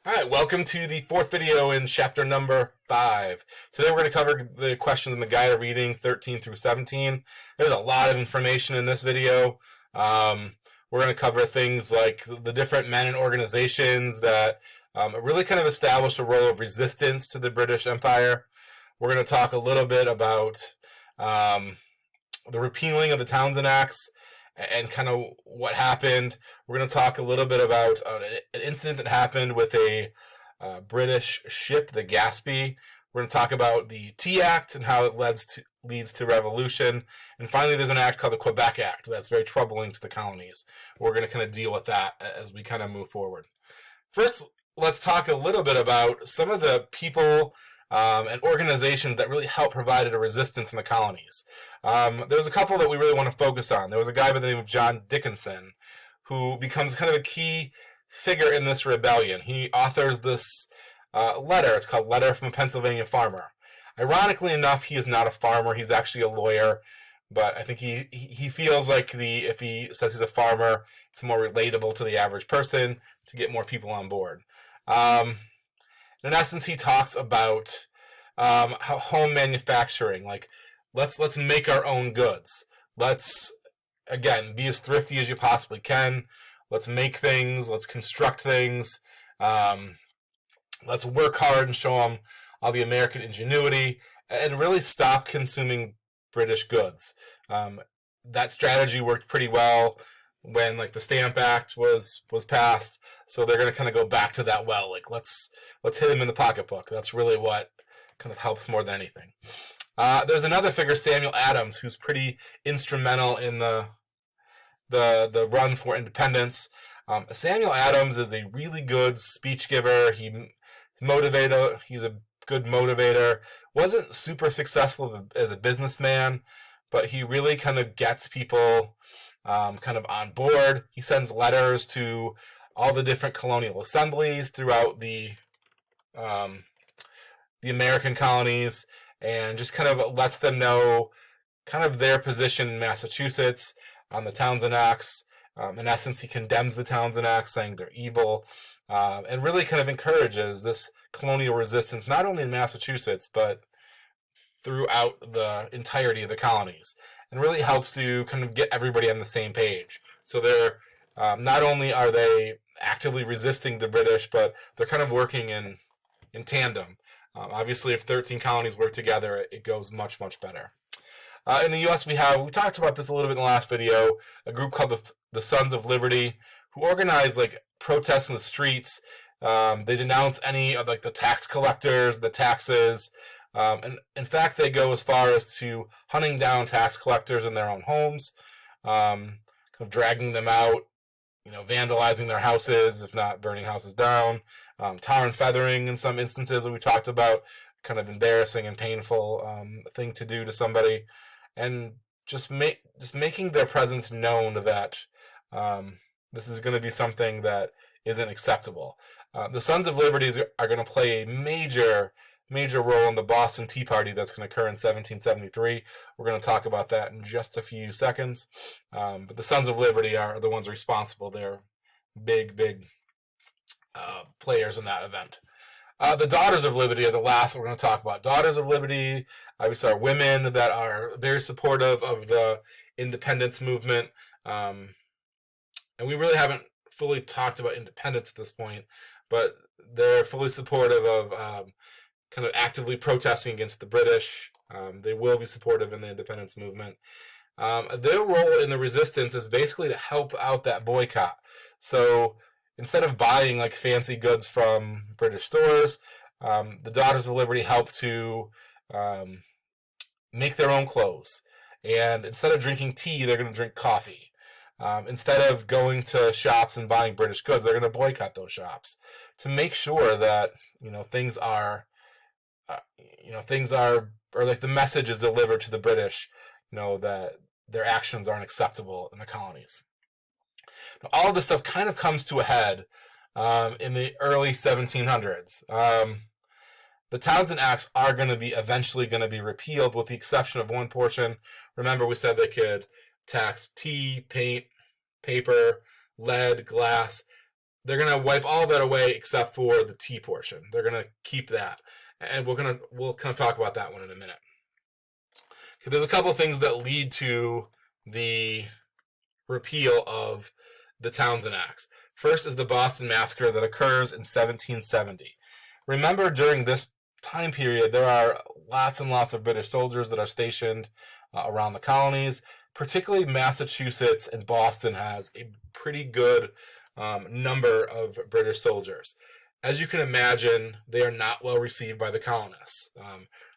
Alright, welcome to the fourth video in chapter number 5. Today we're going to cover the questions in the guide of reading 13 through 17. There's a lot of information in this video. We're going to cover things like the different men and organizations that really kind of establish a role of resistance to the British Empire. We're going to talk a little bit about the repealing of the Townshend Acts and kind of what happened. We're going to talk a little bit about an incident that happened with a British ship, the Gaspee. We're going to talk about the Tea Act and how it leads to revolution. And finally, there's an act called the Quebec Act that's very troubling to the colonies. We're going to kind of deal with that as we kind of move forward. First, let's talk a little bit about some of the people and organizations that really helped provide a resistance in the colonies. There's a couple that we really want to focus on. There was a guy by the name of John Dickinson who becomes kind of a key figure in this rebellion. He authors this letter. It's called Letter from a Pennsylvania Farmer. Ironically enough, he is not a farmer. He's actually a lawyer. But I think he feels like if he says he's a farmer, it's more relatable to the average person to get more people on board. In essence, he talks about how home manufacturing, like let's make our own goods. Let's, again, be as thrifty as you possibly can. Let's make things. Let's construct things. Let's work hard and show them all the American ingenuity and really stop consuming British goods. That strategy worked pretty well when like the Stamp Act was passed. So they're going to kind of go back to that well. Like let's hit him in the pocketbook. That's really what kind of helps more than anything. There's another figure, Samuel Adams, who's pretty instrumental in the run for independence. Samuel Adams is a really good speech giver. He's a good motivator. Wasn't super successful as a businessman, but he really kind of gets people kind of on board. He sends letters to all the different colonial assemblies throughout the American colonies and just kind of lets them know kind of their position in Massachusetts on the Townshend Acts. In essence, he condemns the Townshend Acts, saying they're evil, and really kind of encourages this colonial resistance, not only in Massachusetts, but throughout the entirety of the colonies, and really helps to kind of get everybody on the same page. So they're not only are they actively resisting the British, but they're kind of working in tandem. Obviously, if 13 colonies work together, it goes much, much better. In the U.S., we talked about this a little bit in the last video, a group called the Sons of Liberty, who organize like protests in the streets. They denounce any of like the tax collectors, the taxes, and in fact, they go as far as to hunting down tax collectors in their own homes, kind of dragging them out, vandalizing their houses, if not burning houses down, tar and feathering in some instances that we talked about, kind of embarrassing and painful thing to do to somebody, and just making their presence known that this is going to be something that isn't acceptable. The Sons of Liberty are going to play a major role in the Boston Tea Party that's going to occur in 1773. We're going to talk about that in just a few seconds. But the Sons of Liberty are the ones responsible. They're big players in that event. The Daughters of Liberty are the last we're going to talk about. Daughters of Liberty, obviously, are women that are very supportive of the independence movement. And we really haven't fully talked about independence at this point, but they're fully supportive of kind of actively protesting against the British. They will be supportive in the independence movement. Their role in the resistance is basically to help out that boycott. So instead of buying like fancy goods from British stores, the Daughters of Liberty help to make their own clothes. And instead of drinking tea, they're going to drink coffee. Instead of going to shops and buying British goods, they're going to boycott those shops to make sure that things are or like the message is delivered to the British, that their actions aren't acceptable in the colonies. Now, all of this stuff kind of comes to a head in the early 1700s. The Townshend Acts are eventually going to be repealed, with the exception of one portion. Remember, we said they could tax tea, paint, paper, lead, glass. they're going to wipe all of that away except for the T portion. They're going to keep that. And we'll kind of talk about that one in a minute. Okay, there's a couple of things that lead to the repeal of the Townshend Acts. First is the Boston Massacre that occurs in 1770. Remember, during this time period, there are lots and lots of British soldiers that are stationed around the colonies. Particularly Massachusetts and Boston has a pretty good number of British soldiers. As you can imagine, they are not well received by the colonists.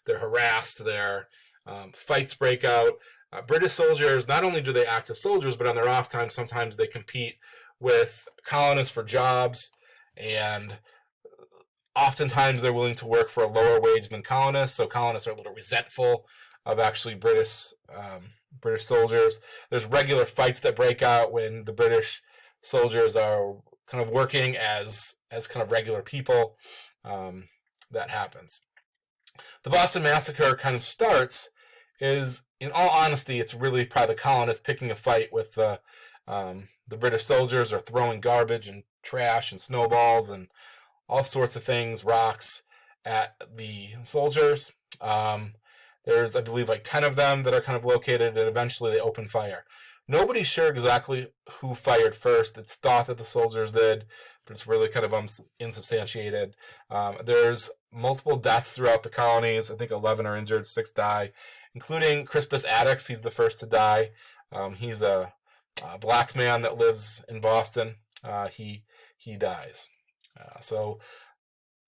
They're harassed, fights break out. British soldiers, not only do they act as soldiers, but on their off time, sometimes they compete with colonists for jobs, and oftentimes they're willing to work for a lower wage than colonists, so colonists are a little resentful of actually British soldiers. There's regular fights that break out when the British soldiers are kind of working as kind of regular people. That happens. The Boston Massacre kind of starts is, in all honesty, it's really probably the colonists picking a fight with the British soldiers, or throwing garbage and trash and snowballs and all sorts of things, rocks, at the soldiers. There's, I believe, like 10 of them that are kind of located, and eventually they open fire. Nobody's sure exactly who fired first. It's thought that the soldiers did, but it's really kind of insubstantiated. There's multiple deaths throughout the colonies. I think 11 are injured, 6 die, including Crispus Attucks. He's the first to die. He's a black man that lives in Boston. He dies. So,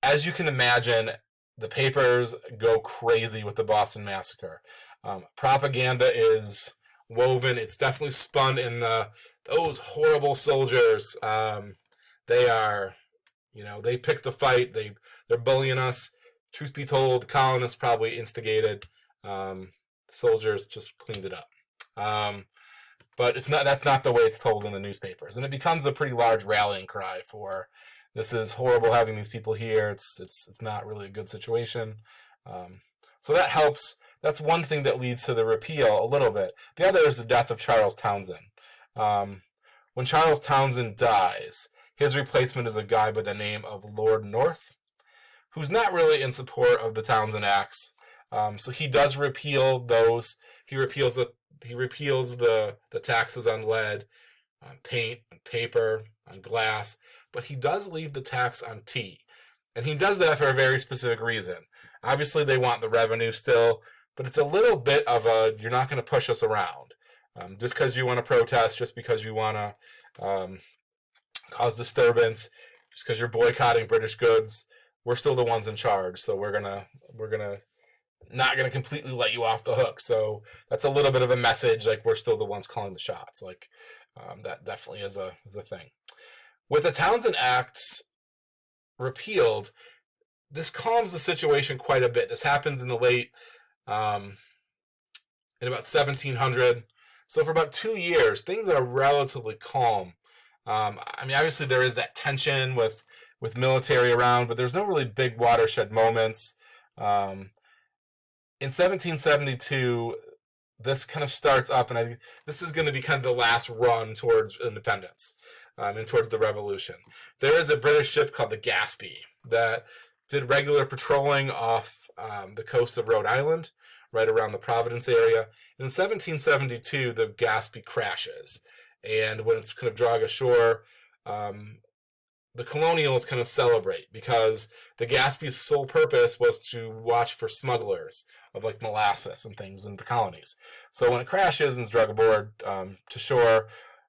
as you can imagine, the papers go crazy with the Boston Massacre. Propaganda is woven. It's definitely spun in those horrible soldiers. They are, they picked the fight. They're bullying us. Truth be told, the colonists probably instigated. The soldiers just cleaned it up. But that's not the way it's told in the newspapers, and it becomes a pretty large rallying cry for, this is horrible having these people here. It's not really a good situation. So that helps. That's one thing that leads to the repeal a little bit. The other is the death of Charles Townshend. When Charles Townshend dies, his replacement is a guy by the name of Lord North, who's not really in support of the Townshend Acts. So he does repeal those. He repeals the taxes on lead, on paint, on paper, on glass, but he does leave the tax on tea. And he does that for a very specific reason. Obviously, they want the revenue still, but it's a little bit of a, you're not going to push us around. Just because you want to protest, just because you want to cause disturbance, just because you're boycotting British goods, we're still the ones in charge. So we're not gonna completely let you off the hook. So that's a little bit of a message, like we're still the ones calling the shots. Like that definitely is a thing. With the Townshend Acts repealed, this calms the situation quite a bit. This happens in the late, in about 1700. So for about 2 years, things are relatively calm. Obviously there is that tension with military around, but there's no really big watershed moments. In 1772, this kind of starts up, and this is going to be kind of the last run towards independence and towards the revolution. There is a British ship called the Gaspee that did regular patrolling off the coast of Rhode Island, right around the Providence area. In 1772, the Gaspee crashes, and when it's kind of drawing ashore, the colonials kind of celebrate, because the Gaspee's sole purpose was to watch for smugglers of like molasses and things in the colonies. So when it crashes and is dragged aboard to shore,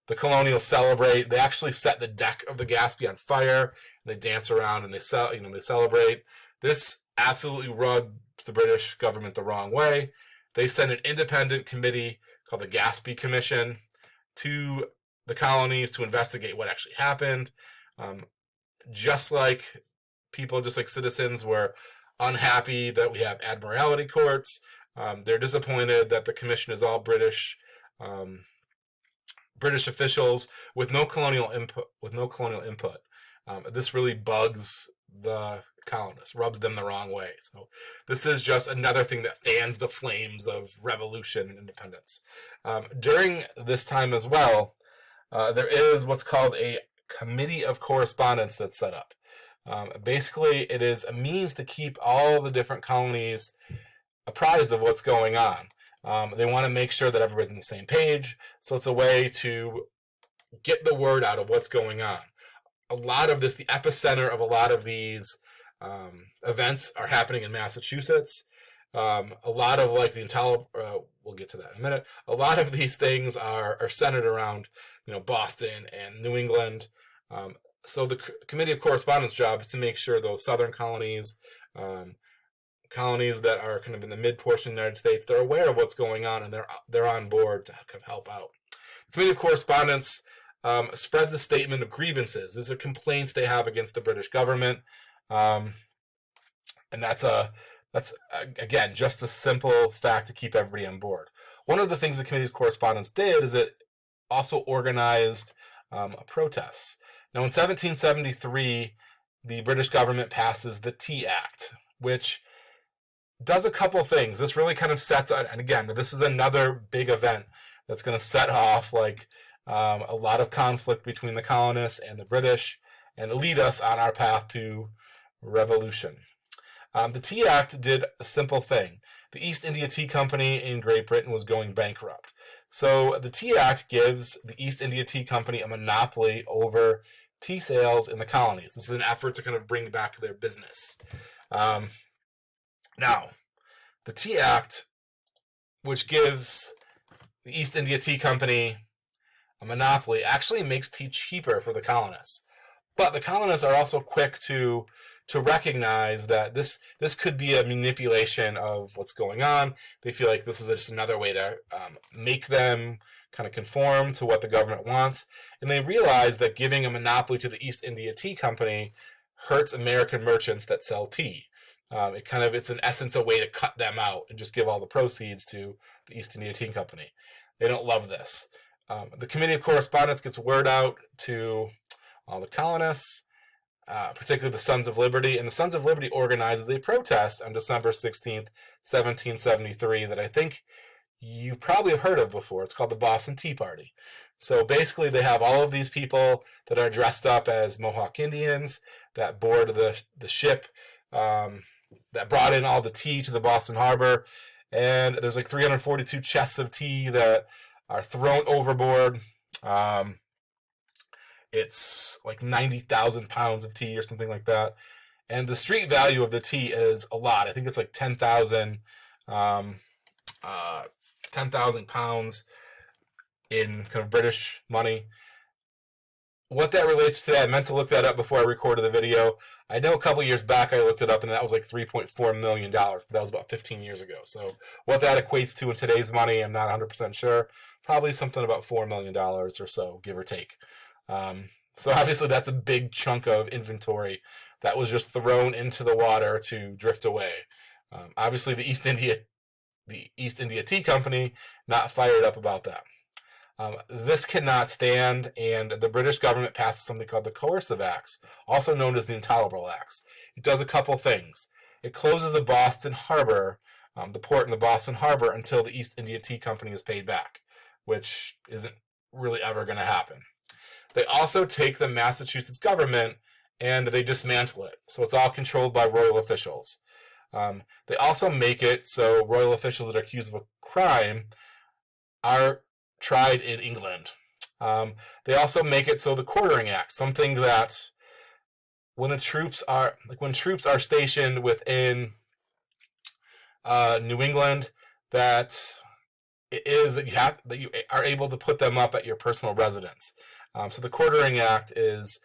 the colonials celebrate. They actually set the deck of the Gaspee on fire, and they dance around and they celebrate. This absolutely rubbed the British government the wrong way. They sent an independent committee called the Gaspee Commission to the colonies to investigate what actually happened. Just like citizens were unhappy that we have admiralty courts, they're disappointed that the commission is all British officials with no colonial input. This really bugs the colonists, rubs them the wrong way. So this is just another thing that fans the flames of revolution and independence. During this time as well, there is what's called a committee of correspondence that's set up. Basically, it is a means to keep all the different colonies apprised of what's going on. They want to make sure that everybody's on the same page, so it's a way to get the word out of what's going on. A lot of this, the epicenter of a lot of these events are happening in Massachusetts. A lot of like the Intolerable, we'll get to that in a minute. A lot of these things are centered around, Boston and New England. So the Committee of Correspondence job is to make sure those southern colonies, colonies that are kind of in the mid portion of the United States, they're aware of what's going on and they're on board to kind of help out. The Committee of Correspondence spreads a statement of grievances. These are complaints they have against the British government, and that's again just a simple fact to keep everybody on board. One of the things the Committee of Correspondence did is it also organized protests. Now, in 1773, the British government passes the Tea Act, which does a couple things. This really kind of sets, and again, this is another big event that's going to set off like a lot of conflict between the colonists and the British and lead us on our path to revolution. The Tea Act did a simple thing. The East India Tea Company in Great Britain was going bankrupt. So the Tea Act gives the East India Tea Company a monopoly over tea sales in the colonies. This is an effort to kind of bring back their business. Now, the Tea Act, which gives the East India Tea Company a monopoly, actually makes tea cheaper for the colonists. But the colonists are also quick to recognize that this could be a manipulation of what's going on. They feel like this is just another way to make them kind of conform to what the government wants. And they realize that giving a monopoly to the East India Tea Company hurts American merchants that sell tea. It's in essence a way to cut them out and just give all the proceeds to the East India Tea Company. They don't love this. The Committee of Correspondence gets word out to all the colonists, particularly the Sons of Liberty, and the Sons of Liberty organizes a protest on December 16th, 1773 that I think you probably have heard of before. It's called the Boston Tea Party. So basically they have all of these people that are dressed up as Mohawk Indians that board the ship that brought in all the tea to the Boston Harbor, and there's like 342 chests of tea that are thrown overboard. It's like 90,000 pounds of tea or something like that. And the street value of the tea is a lot. I think it's like 10,000 pounds in kind of British money. What that relates to, I meant to look that up before I recorded the video. I know a couple years back I looked it up and that was like $3.4 million. But that was about 15 years ago. So what that equates to in today's money, I'm not 100% sure. Probably something about $4 million or so, give or take. So obviously that's a big chunk of inventory that was just thrown into the water to drift away. Obviously the East India Tea Company not fired up about that. This cannot stand, and the British government passes something called the Coercive Acts, also known as the Intolerable Acts. It does a couple things. It closes the Boston Harbor, the port in the Boston Harbor, until the East India Tea Company is paid back, which isn't really ever going to happen. They also take the Massachusetts government and they dismantle it. So it's all controlled by royal officials. They also make it so royal officials that are accused of a crime are tried in England. They also make it so the Quartering Act, something that when troops are stationed within New England, that it is that you are able to put them up at your personal residence. So the Quartering Act is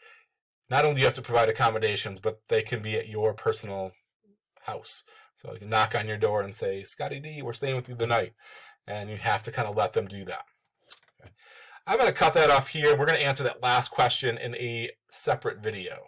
not only do you have to provide accommodations, but they can be at your personal house. So you can knock on your door and say, Scotty D, we're staying with you tonight. And you have to kind of let them do that. Okay. I'm going to cut that off here. We're going to answer that last question in a separate video.